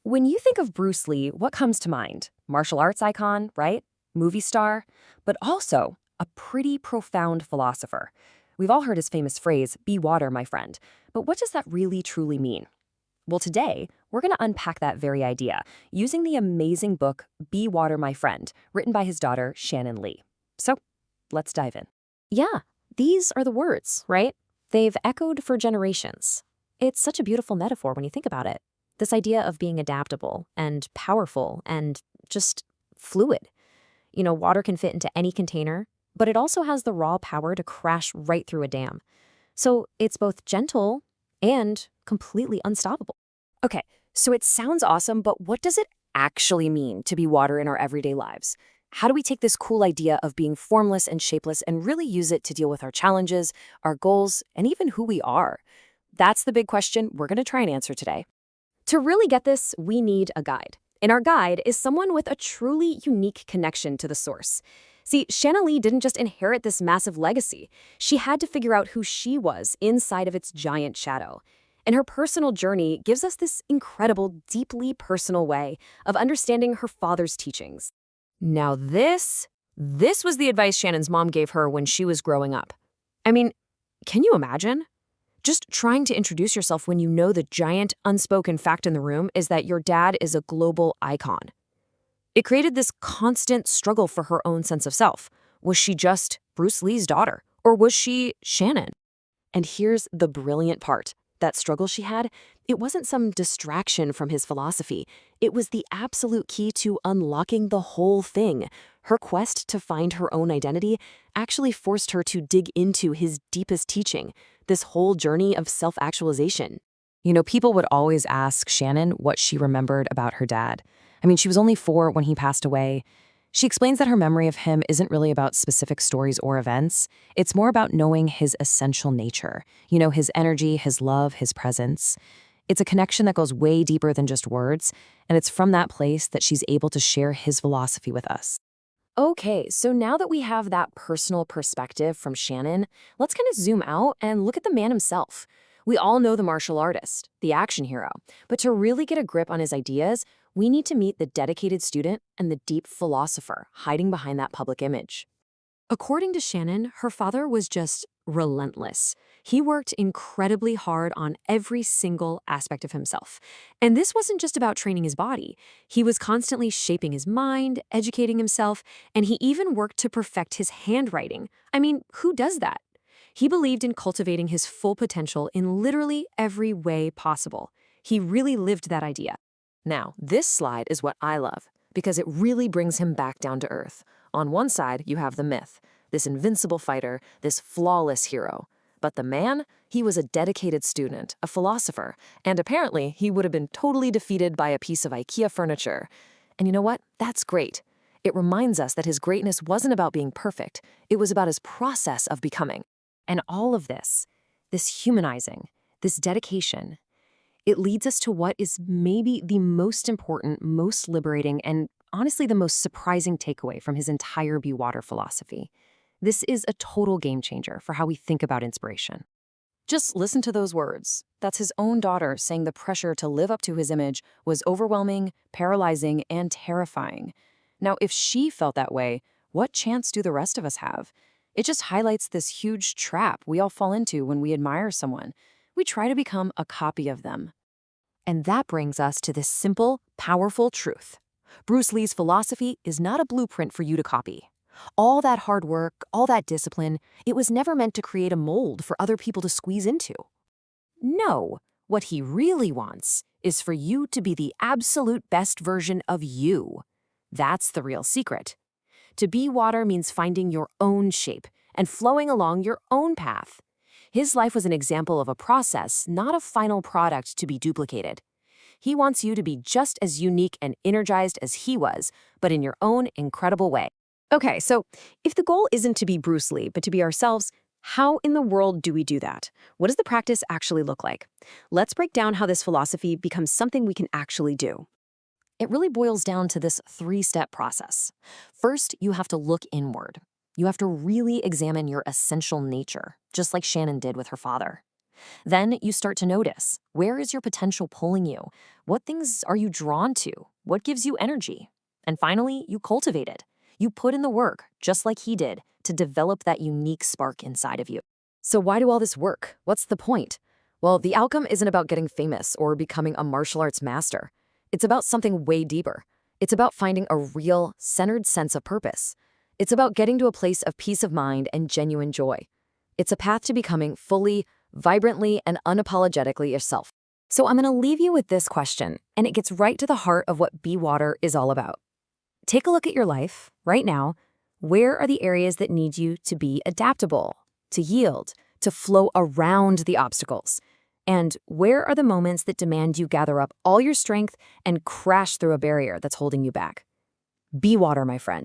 When you think of Bruce Lee, what comes to mind? Martial arts icon, right? Movie star, but also a pretty profound philosopher. We've all heard his famous phrase, be water, my friend. But what does that really truly mean? Well, today, we're going to unpack that very idea using the amazing book, Be Water, My Friend, written by his daughter, Shannon Lee. So, let's dive in. Yeah, these are the words, right? They've echoed for generations. It's such a beautiful metaphor when you think about it. This idea of being adaptable and powerful and just fluid. Water can fit into any container, but it also has the raw power to crash right through a dam. So it's both gentle and completely unstoppable. Okay, so it sounds awesome, but what does it actually mean to be water in our everyday lives? How do we take this cool idea of being formless and shapeless and really use it to deal with our challenges, our goals, and even who we are? That's the big question we're going to try and answer today. To really get this, we need a guide. And our guide is someone with a truly unique connection to the source. See, Shannon Lee didn't just inherit this massive legacy. She had to figure out who she was inside of its giant shadow. And her personal journey gives us this incredible, deeply personal way of understanding her father's teachings. Now this was the advice Shannon's mom gave her when she was growing up. I mean, can you imagine? Just trying to introduce yourself when you know the giant unspoken fact in the room is that your dad is a global icon. It created this constant struggle for her own sense of self. Was she just Bruce Lee's daughter? Or was she Shannon? And here's the brilliant part. That struggle she had, it wasn't some distraction from his philosophy. It was the absolute key to unlocking the whole thing. Her quest to find her own identity actually forced her to dig into his deepest teaching, this whole journey of self-actualization. People would always ask Shannon what she remembered about her dad. I mean, she was only 4 when he passed away. She explains that her memory of him isn't really about specific stories or events. It's more about knowing his essential nature. His energy, his love, his presence. It's a connection that goes way deeper than just words, and it's from that place that she's able to share his philosophy with us. Okay, so now that we have that personal perspective from Shannon, let's kind of zoom out and look at the man himself. We all know the martial artist, the action hero, but to really get a grip on his ideas, we need to meet the dedicated student and the deep philosopher hiding behind that public image. According to Shannon, her father was just relentless. He worked incredibly hard on every single aspect of himself. And this wasn't just about training his body. He was constantly shaping his mind, educating himself, and he even worked to perfect his handwriting. I mean, who does that? He believed in cultivating his full potential in literally every way possible. He really lived that idea. Now, this slide is what I love, because it really brings him back down to earth. On one side, you have the myth, this invincible fighter, this flawless hero. But the man, he was a dedicated student, a philosopher, and apparently he would have been totally defeated by a piece of IKEA furniture. And you know what? That's great. It reminds us that his greatness wasn't about being perfect. It was about his process of becoming. And all of this humanizing, this dedication, it leads us to what is maybe the most important, most liberating, and honestly the most surprising takeaway from his entire Be Water philosophy. This is a total game changer for how we think about inspiration. Just listen to those words. That's his own daughter saying the pressure to live up to his image was overwhelming, paralyzing, and terrifying. Now, if she felt that way, what chance do the rest of us have? It just highlights this huge trap we all fall into when we admire someone. We try to become a copy of them. And that brings us to this simple, powerful truth. Bruce Lee's philosophy is not a blueprint for you to copy. All that hard work, all that discipline, it was never meant to create a mold for other people to squeeze into. No, what he really wants is for you to be the absolute best version of you. That's the real secret. To be water means finding your own shape and flowing along your own path. His life was an example of a process, not a final product to be duplicated. He wants you to be just as unique and energized as he was, but in your own incredible way. Okay, so if the goal isn't to be Bruce Lee, but to be ourselves, how in the world do we do that? What does the practice actually look like? Let's break down how this philosophy becomes something we can actually do. It really boils down to this 3-step process. First, you have to look inward. You have to really examine your essential nature, just like Shannon did with her father. Then you start to notice, where is your potential pulling you? What things are you drawn to? What gives you energy? And finally, you cultivate it. You put in the work, just like he did, to develop that unique spark inside of you. So why do all this work? What's the point? Well, the outcome isn't about getting famous or becoming a martial arts master. It's about something way deeper. It's about finding a real, centered sense of purpose. It's about getting to a place of peace of mind and genuine joy. It's a path to becoming fully, vibrantly, and unapologetically yourself. So I'm going to leave you with this question, and it gets right to the heart of what Be Water is all about. Take a look at your life right now. Where are the areas that need you to be adaptable, to yield, to flow around the obstacles? And where are the moments that demand you gather up all your strength and crash through a barrier that's holding you back? Be water, my friend.